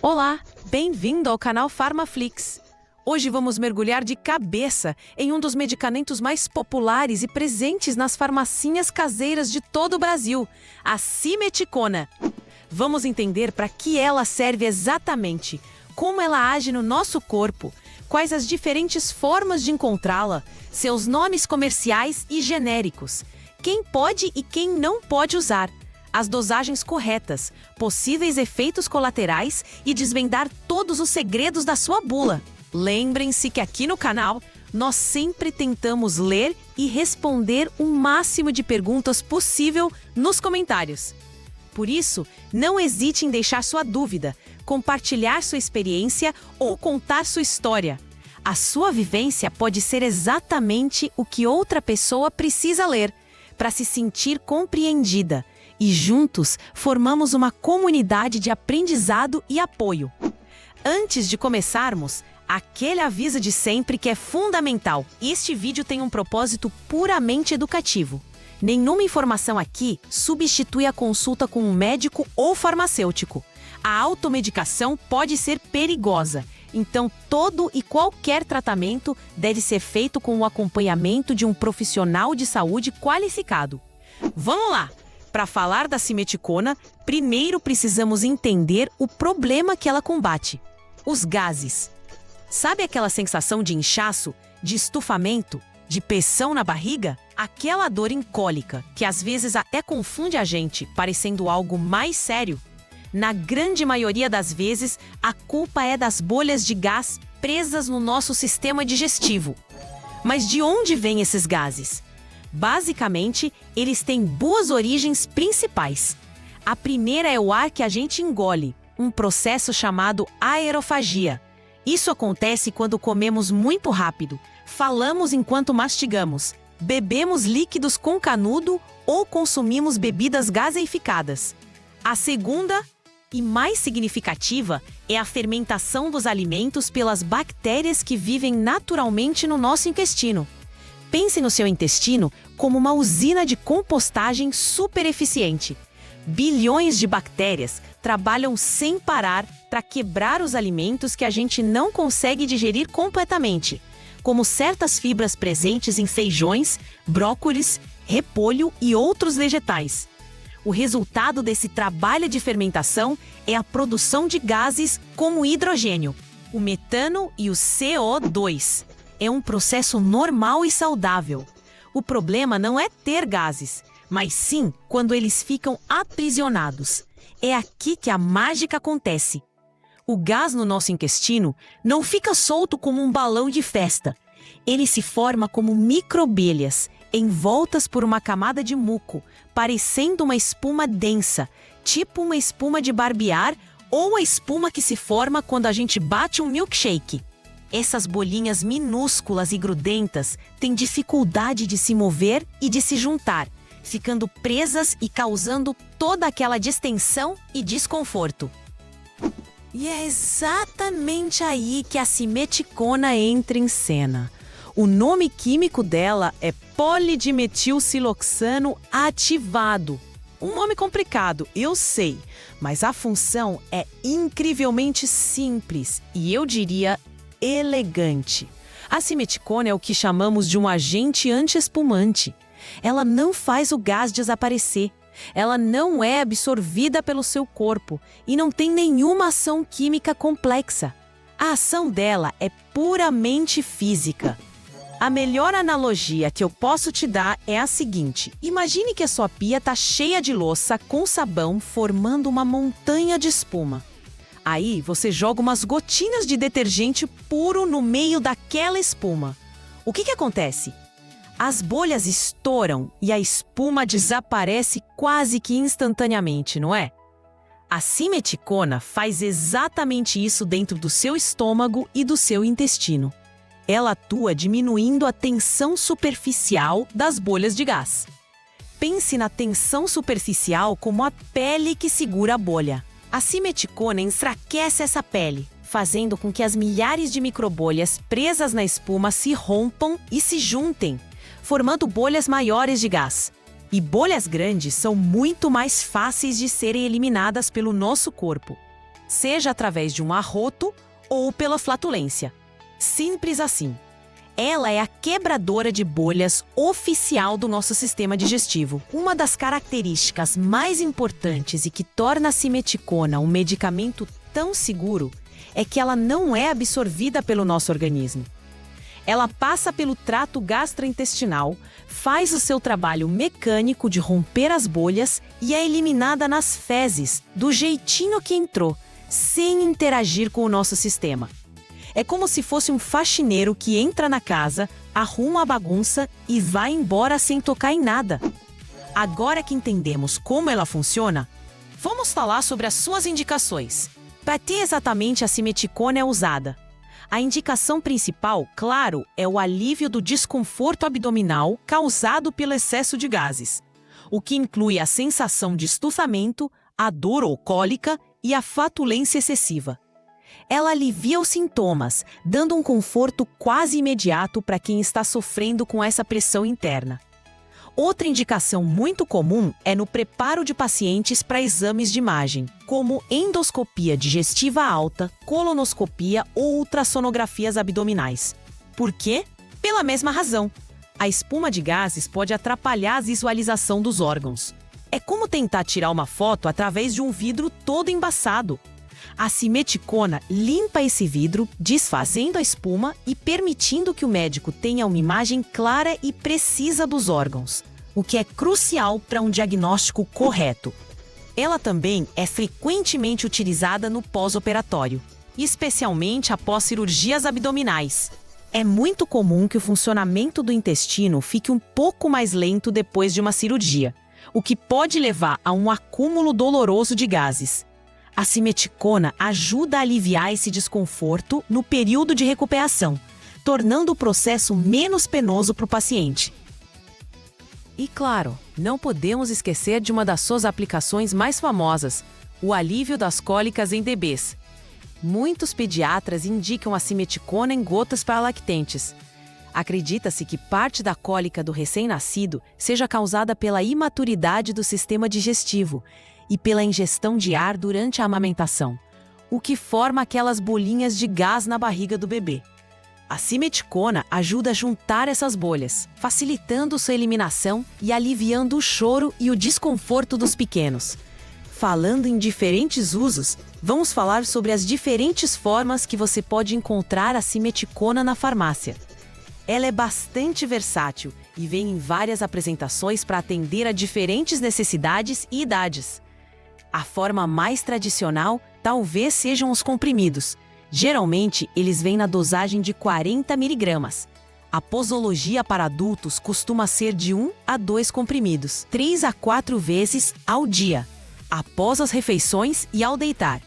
Olá, bem-vindo ao canal Pharmaflix. Hoje vamos mergulhar de cabeça em um dos medicamentos mais populares e presentes nas farmacinhas caseiras de todo o Brasil, a simeticona. Vamos entender para que ela serve exatamente, como ela age no nosso corpo, quais as diferentes formas de encontrá-la, seus nomes comerciais e genéricos, quem pode e quem não pode usar, as dosagens corretas, possíveis efeitos colaterais e desvendar todos os segredos da sua bula. Lembrem-se que aqui no canal, nós sempre tentamos ler e responder o máximo de perguntas possível nos comentários. Por isso, não hesite em deixar sua dúvida, compartilhar sua experiência ou contar sua história. A sua vivência pode ser exatamente o que outra pessoa precisa ler, para se sentir compreendida. E juntos formamos uma comunidade de aprendizado e apoio. Antes de começarmos, aquele aviso de sempre que é fundamental. Este vídeo tem um propósito puramente educativo. Nenhuma informação aqui substitui a consulta com um médico ou farmacêutico. A automedicação pode ser perigosa, então todo e qualquer tratamento deve ser feito com o acompanhamento de um profissional de saúde qualificado. Vamos lá! Para falar da simeticona, primeiro precisamos entender o problema que ela combate: os gases. Sabe aquela sensação de inchaço, de estufamento, de pressão na barriga? Aquela dor incólica, que às vezes até confunde a gente, parecendo algo mais sério? Na grande maioria das vezes, a culpa é das bolhas de gás presas no nosso sistema digestivo. Mas de onde vêm esses gases? Basicamente, eles têm duas origens principais. A primeira é o ar que a gente engole, um processo chamado aerofagia. Isso acontece quando comemos muito rápido, falamos enquanto mastigamos, bebemos líquidos com canudo ou consumimos bebidas gaseificadas. A segunda, e mais significativa, é a fermentação dos alimentos pelas bactérias que vivem naturalmente no nosso intestino. Pense no seu intestino como uma usina de compostagem super eficiente. Bilhões de bactérias trabalham sem parar para quebrar os alimentos que a gente não consegue digerir completamente, como certas fibras presentes em feijões, brócolis, repolho e outros vegetais. O resultado desse trabalho de fermentação é a produção de gases como o hidrogênio, o metano e o CO2. É um processo normal e saudável. O problema não é ter gases, mas sim quando eles ficam aprisionados. É aqui que a mágica acontece. O gás no nosso intestino não fica solto como um balão de festa. Ele se forma como microabelhas, envoltas por uma camada de muco, parecendo uma espuma densa, tipo uma espuma de barbear ou a espuma que se forma quando a gente bate um milkshake. Essas bolinhas minúsculas e grudentas têm dificuldade de se mover e de se juntar, ficando presas e causando toda aquela distensão e desconforto. E é exatamente aí que a simeticona entra em cena. O nome químico dela é polidimetilsiloxano ativado. Um nome complicado, eu sei, mas a função é incrivelmente simples e eu diria elegante. A simeticona é o que chamamos de um agente anti-espumante. Ela não faz o gás desaparecer. Ela não é absorvida pelo seu corpo e não tem nenhuma ação química complexa. A ação dela é puramente física. A melhor analogia que eu posso te dar é a seguinte: imagine que a sua pia está cheia de louça com sabão formando uma montanha de espuma. Aí você joga umas gotinhas de detergente puro no meio daquela espuma. O que acontece? As bolhas estouram e a espuma desaparece quase que instantaneamente, não é? A simeticona faz exatamente isso dentro do seu estômago e do seu intestino. Ela atua diminuindo a tensão superficial das bolhas de gás. Pense na tensão superficial como a pele que segura a bolha. A simeticona enfraquece essa pele, fazendo com que as milhares de microbolhas presas na espuma se rompam e se juntem, formando bolhas maiores de gás. E bolhas grandes são muito mais fáceis de serem eliminadas pelo nosso corpo. seja através de um arroto ou pela flatulência. Simples assim. Ela é a quebradora de bolhas oficial do nosso sistema digestivo. Uma das características mais importantes e que torna a simeticona um medicamento tão seguro é que ela não é absorvida pelo nosso organismo. Ela passa pelo trato gastrointestinal, faz o seu trabalho mecânico de romper as bolhas e é eliminada nas fezes, do jeitinho que entrou, sem interagir com o nosso sistema. É como se fosse um faxineiro que entra na casa, arruma a bagunça e vai embora sem tocar em nada. Agora que entendemos como ela funciona, vamos falar sobre as suas indicações. Para que exatamente a simeticona é usada? A indicação principal, claro, é o alívio do desconforto abdominal causado pelo excesso de gases, o que inclui a sensação de estufamento, a dor ou cólica e a flatulência excessiva. Ela alivia os sintomas, dando um conforto quase imediato para quem está sofrendo com essa pressão interna. Outra indicação muito comum é no preparo de pacientes para exames de imagem, como endoscopia digestiva alta, colonoscopia ou ultrassonografias abdominais. Por quê? Pela mesma razão. A espuma de gases pode atrapalhar a visualização dos órgãos. É como tentar tirar uma foto através de um vidro todo embaçado. A simeticona limpa esse vidro, desfazendo a espuma e permitindo que o médico tenha uma imagem clara e precisa dos órgãos, o que é crucial para um diagnóstico correto. Ela também é frequentemente utilizada no pós-operatório, especialmente após cirurgias abdominais. É muito comum que o funcionamento do intestino fique um pouco mais lento depois de uma cirurgia, o que pode levar a um acúmulo doloroso de gases. A simeticona ajuda a aliviar esse desconforto no período de recuperação, tornando o processo menos penoso para o paciente. E claro, não podemos esquecer de uma das suas aplicações mais famosas, o alívio das cólicas em bebês. Muitos pediatras indicam a simeticona em gotas para lactentes. Acredita-se que parte da cólica do recém-nascido seja causada pela imaturidade do sistema digestivo e pela ingestão de ar durante a amamentação, o que forma aquelas bolinhas de gás na barriga do bebê. A simeticona ajuda a juntar essas bolhas, facilitando sua eliminação e aliviando o choro e o desconforto dos pequenos. Falando em diferentes usos, vamos falar sobre as diferentes formas que você pode encontrar a simeticona na farmácia. Ela é bastante versátil e vem em várias apresentações para atender a diferentes necessidades e idades. A forma mais tradicional talvez sejam os comprimidos. Geralmente, eles vêm na dosagem de 40 mg. A posologia para adultos costuma ser de 1 a 2 comprimidos, 3 a 4 vezes ao dia, após as refeições e ao deitar.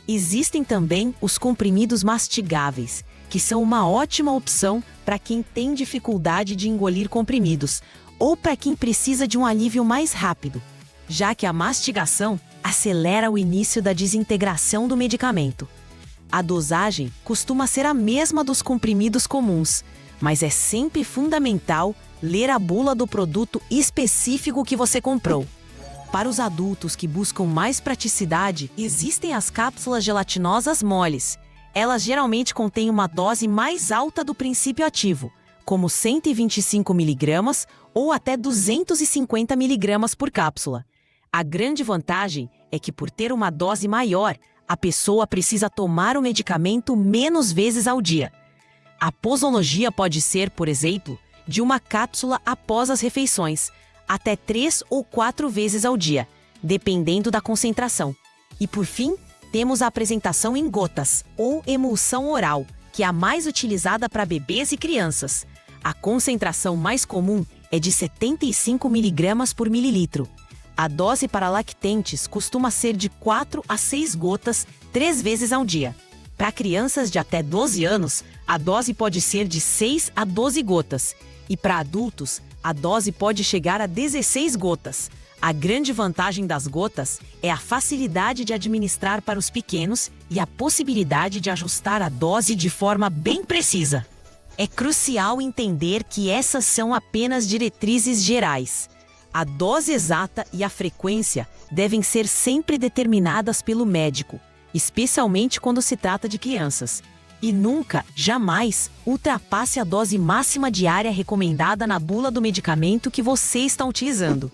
Existem também os comprimidos mastigáveis, que são uma ótima opção para quem tem dificuldade de engolir comprimidos ou para quem precisa de um alívio mais rápido, já que a mastigação acelera o início da desintegração do medicamento. A dosagem costuma ser a mesma dos comprimidos comuns, mas é sempre fundamental ler a bula do produto específico que você comprou. Para os adultos que buscam mais praticidade, existem as cápsulas gelatinosas moles. Elas geralmente contêm uma dose mais alta do princípio ativo, como 125 mg ou até 250 mg por cápsula. A grande vantagem é que, por ter uma dose maior, a pessoa precisa tomar o medicamento menos vezes ao dia. A posologia pode ser, por exemplo, de uma cápsula após as refeições, até 3 ou 4 vezes ao dia, dependendo da concentração. E por fim, temos a apresentação em gotas, ou emulsão oral, que é a mais utilizada para bebês e crianças. A concentração mais comum é de 75 mg por mililitro. A dose para lactentes costuma ser de 4 a 6 gotas, 3 vezes ao dia. Para crianças de até 12 anos, a dose pode ser de 6 a 12 gotas. E para adultos, a dose pode chegar a 16 gotas. A grande vantagem das gotas é a facilidade de administrar para os pequenos e a possibilidade de ajustar a dose de forma bem precisa. É crucial entender que essas são apenas diretrizes gerais. A dose exata e a frequência devem ser sempre determinadas pelo médico, especialmente quando se trata de crianças. E nunca, jamais, ultrapasse a dose máxima diária recomendada na bula do medicamento que você está utilizando.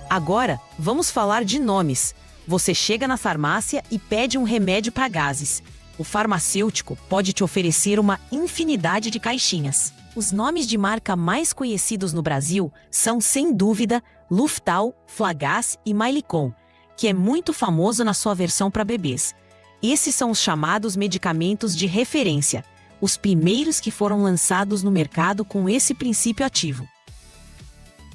Agora, vamos falar de nomes. Você chega na farmácia e pede um remédio para gases. O farmacêutico pode te oferecer uma infinidade de caixinhas. Os nomes de marca mais conhecidos no Brasil são, sem dúvida, Luftal, Flagaz e Mailicon, que é muito famoso na sua versão para bebês. Esses são os chamados medicamentos de referência, os primeiros que foram lançados no mercado com esse princípio ativo.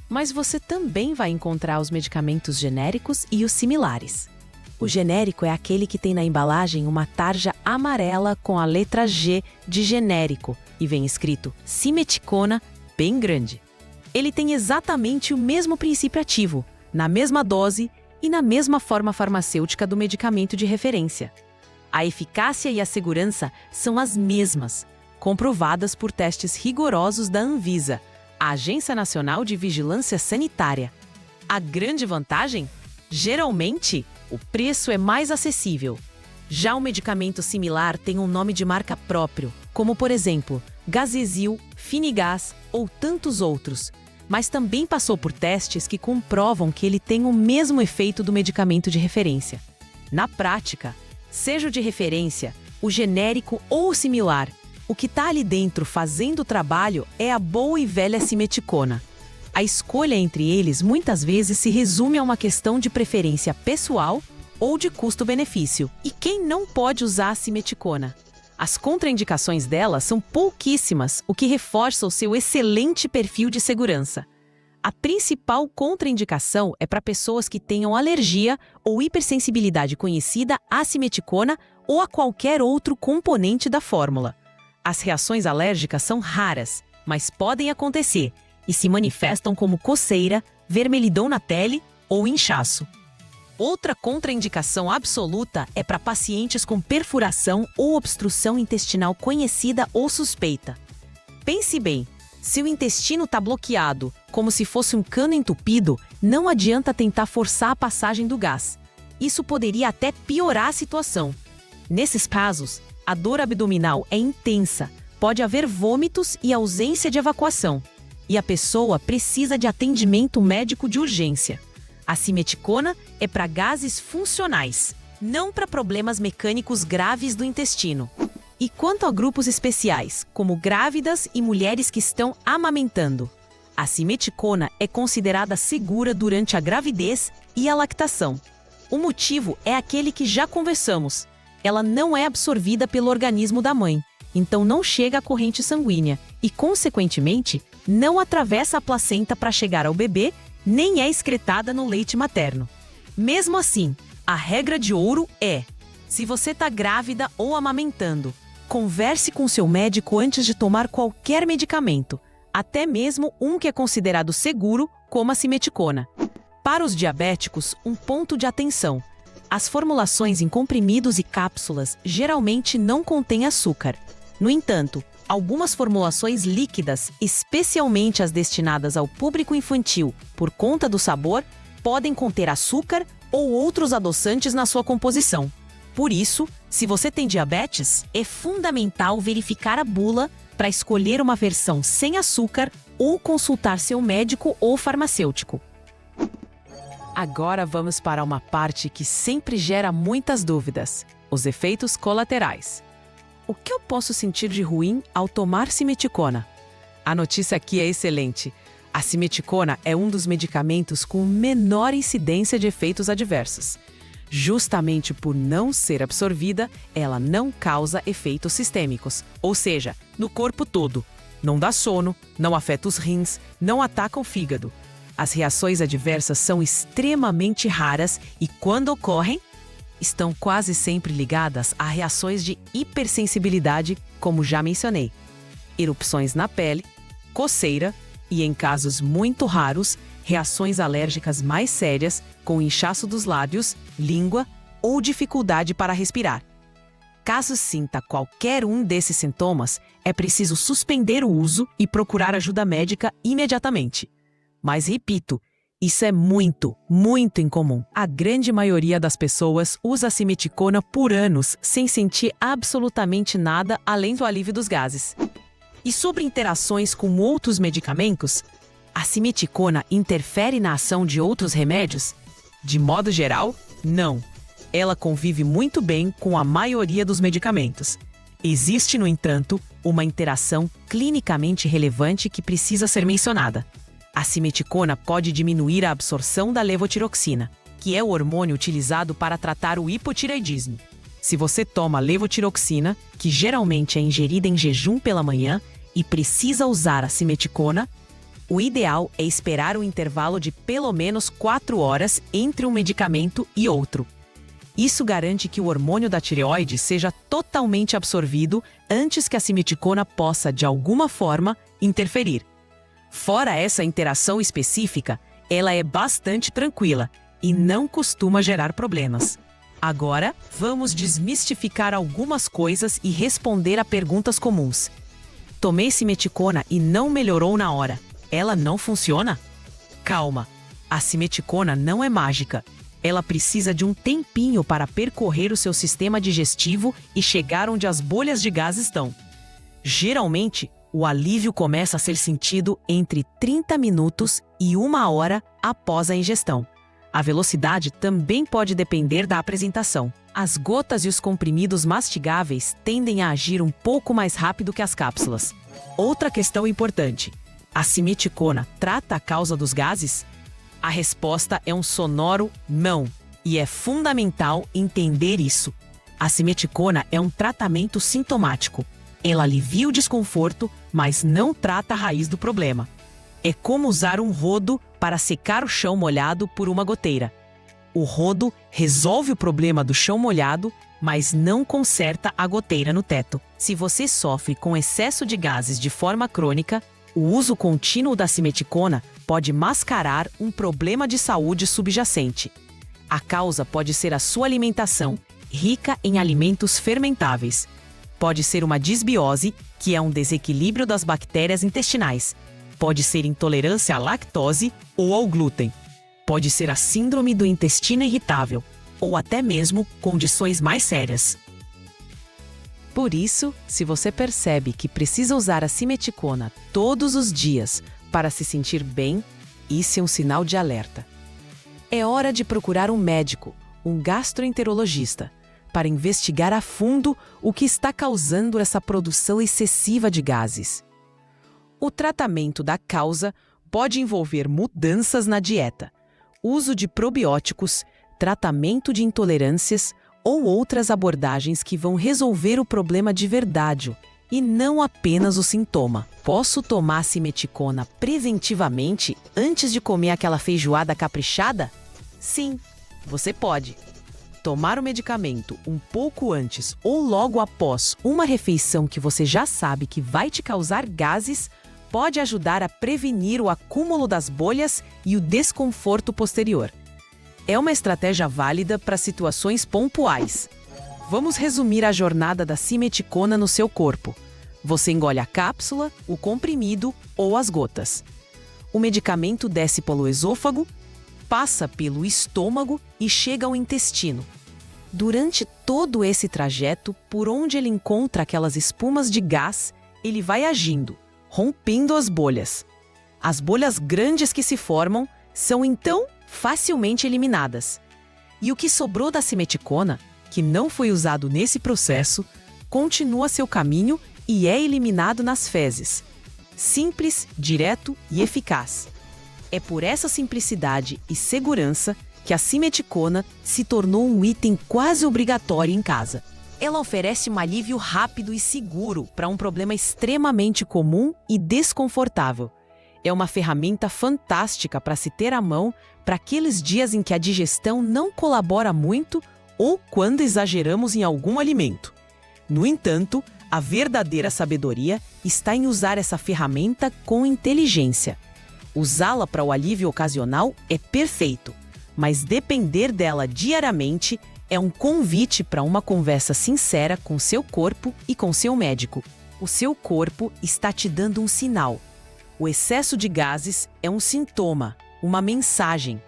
Mas você também vai encontrar os medicamentos genéricos e os similares. O genérico é aquele que tem na embalagem uma tarja amarela com a letra G de genérico e vem escrito simeticona bem grande. Ele tem exatamente o mesmo princípio ativo, na mesma dose e na mesma forma farmacêutica do medicamento de referência. A eficácia e a segurança são as mesmas, comprovadas por testes rigorosos da Anvisa, a Agência Nacional de Vigilância Sanitária. A grande vantagem? Geralmente, o preço é mais acessível. Já o medicamento similar tem um nome de marca próprio, como por exemplo, Gazesil, Finigás ou tantos outros, mas também passou por testes que comprovam que ele tem o mesmo efeito do medicamento de referência. Na prática, seja o de referência, o genérico ou o similar, o que está ali dentro fazendo o trabalho é a boa e velha simeticona. A escolha entre eles muitas vezes se resume a uma questão de preferência pessoal ou de custo-benefício. E quem não pode usar a simeticona? As contraindicações dela são pouquíssimas, o que reforça o seu excelente perfil de segurança. A principal contraindicação é para pessoas que tenham alergia ou hipersensibilidade conhecida à simeticona ou a qualquer outro componente da fórmula. As reações alérgicas são raras, mas podem acontecer e se manifestam como coceira, vermelhidão na pele ou inchaço. Outra contraindicação absoluta é para pacientes com perfuração ou obstrução intestinal conhecida ou suspeita. Pense bem, se o intestino está bloqueado, como se fosse um cano entupido, não adianta tentar forçar a passagem do gás. Isso poderia até piorar a situação. Nesses casos, a dor abdominal é intensa, pode haver vômitos e ausência de evacuação, e a pessoa precisa de atendimento médico de urgência. A simeticona é para gases funcionais, não para problemas mecânicos graves do intestino. E quanto a grupos especiais, como grávidas e mulheres que estão amamentando? A simeticona é considerada segura durante a gravidez e a lactação. O motivo é aquele que já conversamos. Ela não é absorvida pelo organismo da mãe, então não chega à corrente sanguínea e, consequentemente, não atravessa a placenta para chegar ao bebê, nem é excretada no leite materno. Mesmo assim, a regra de ouro é: se você está grávida ou amamentando, converse com seu médico antes de tomar qualquer medicamento, até mesmo um que é considerado seguro, como a simeticona. Para os diabéticos, um ponto de atenção: as formulações em comprimidos e cápsulas geralmente não contêm açúcar. No entanto, algumas formulações líquidas, especialmente as destinadas ao público infantil por conta do sabor, podem conter açúcar ou outros adoçantes na sua composição. Por isso, se você tem diabetes, é fundamental verificar a bula para escolher uma versão sem açúcar ou consultar seu médico ou farmacêutico. Agora vamos para uma parte que sempre gera muitas dúvidas: os efeitos colaterais. O que eu posso sentir de ruim ao tomar simeticona? A notícia aqui é excelente. A simeticona é um dos medicamentos com menor incidência de efeitos adversos. Justamente por não ser absorvida, ela não causa efeitos sistêmicos, ou seja, no corpo todo. Não dá sono, não afeta os rins, não ataca o fígado. As reações adversas são extremamente raras e, quando ocorrem, estão quase sempre ligadas a reações de hipersensibilidade, como já mencionei. Erupções na pele, coceira e, em casos muito raros, reações alérgicas mais sérias, com inchaço dos lábios, língua ou dificuldade para respirar. Caso sinta qualquer um desses sintomas, é preciso suspender o uso e procurar ajuda médica imediatamente. Mas repito, Isso é muito, muito incomum. A grande maioria das pessoas usa a simeticona por anos sem sentir absolutamente nada além do alívio dos gases. E sobre interações com outros medicamentos, a simeticona interfere na ação de outros remédios? De modo geral, não. Ela convive muito bem com a maioria dos medicamentos. Existe, no entanto, uma interação clinicamente relevante que precisa ser mencionada. A simeticona pode diminuir a absorção da levotiroxina, que é o hormônio utilizado para tratar o hipotireoidismo. Se você toma levotiroxina, que geralmente é ingerida em jejum pela manhã, e precisa usar a simeticona, o ideal é esperar um intervalo de pelo menos 4 horas entre um medicamento e outro. Isso garante que o hormônio da tireoide seja totalmente absorvido antes que a simeticona possa, de alguma forma, interferir. Fora essa interação específica, ela é bastante tranquila e não costuma gerar problemas. Agora, vamos desmistificar algumas coisas e responder a perguntas comuns. Tomei simeticona e não melhorou na hora. Ela não funciona? Calma, a simeticona não é mágica. Ela precisa de um tempinho para percorrer o seu sistema digestivo e chegar onde as bolhas de gás estão. Geralmente, o alívio começa a ser sentido entre 30 minutos e 1 hora após a ingestão. A velocidade também pode depender da apresentação. As gotas e os comprimidos mastigáveis tendem a agir um pouco mais rápido que as cápsulas. Outra questão importante: a simeticona trata a causa dos gases? A resposta é um sonoro não, e é fundamental entender isso. A simeticona é um tratamento sintomático. Ela alivia o desconforto, mas não trata a raiz do problema. É como usar um rodo para secar o chão molhado por uma goteira. O rodo resolve o problema do chão molhado, mas não conserta a goteira no teto. Se você sofre com excesso de gases de forma crônica, o uso contínuo da simeticona pode mascarar um problema de saúde subjacente. A causa pode ser a sua alimentação, rica em alimentos fermentáveis. Pode ser uma disbiose, que é um desequilíbrio das bactérias intestinais. Pode ser intolerância à lactose ou ao glúten. Pode ser a síndrome do intestino irritável, ou até mesmo condições mais sérias. Por isso, se você percebe que precisa usar a simeticona todos os dias para se sentir bem, isso é um sinal de alerta. É hora de procurar um médico, um gastroenterologista, para investigar a fundo o que está causando essa produção excessiva de gases. O tratamento da causa pode envolver mudanças na dieta, uso de probióticos, tratamento de intolerâncias ou outras abordagens que vão resolver o problema de verdade e não apenas o sintoma. Posso tomar simeticona preventivamente antes de comer aquela feijoada caprichada? Sim, você pode. Tomar o medicamento um pouco antes ou logo após uma refeição que você já sabe que vai te causar gases pode ajudar a prevenir o acúmulo das bolhas e o desconforto posterior. É uma estratégia válida para situações pontuais. Vamos resumir a jornada da simeticona no seu corpo. Você engole a cápsula, o comprimido ou as gotas. O medicamento desce pelo esôfago, passa pelo estômago e chega ao intestino. Durante todo esse trajeto, por onde ele encontra aquelas espumas de gás, ele vai agindo, rompendo as bolhas. As bolhas grandes que se formam são então facilmente eliminadas. E o que sobrou da simeticona, que não foi usado nesse processo, continua seu caminho e é eliminado nas fezes. Simples, direto e eficaz. É por essa simplicidade e segurança que a simeticona se tornou um item quase obrigatório em casa. Ela oferece um alívio rápido e seguro para um problema extremamente comum e desconfortável. É uma ferramenta fantástica para se ter à mão para aqueles dias em que a digestão não colabora muito ou quando exageramos em algum alimento. No entanto, a verdadeira sabedoria está em usar essa ferramenta com inteligência. Usá-la para o alívio ocasional é perfeito, mas depender dela diariamente é um convite para uma conversa sincera com seu corpo e com seu médico. O seu corpo está te dando um sinal. O excesso de gases é um sintoma, uma mensagem.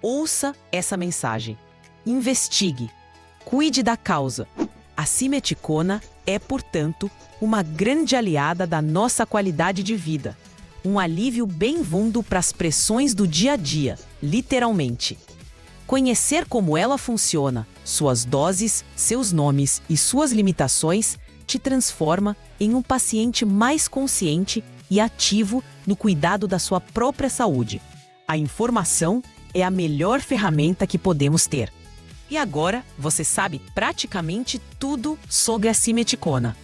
Ouça essa mensagem. Investigue. Cuide da causa. A simeticona é, portanto, uma grande aliada da nossa qualidade de vida. Um alívio bem-vindo para as pressões do dia a dia, literalmente. Conhecer como ela funciona, suas doses, seus nomes e suas limitações te transforma em um paciente mais consciente e ativo no cuidado da sua própria saúde. A informação é a melhor ferramenta que podemos ter. E agora você sabe praticamente tudo sobre a simeticona.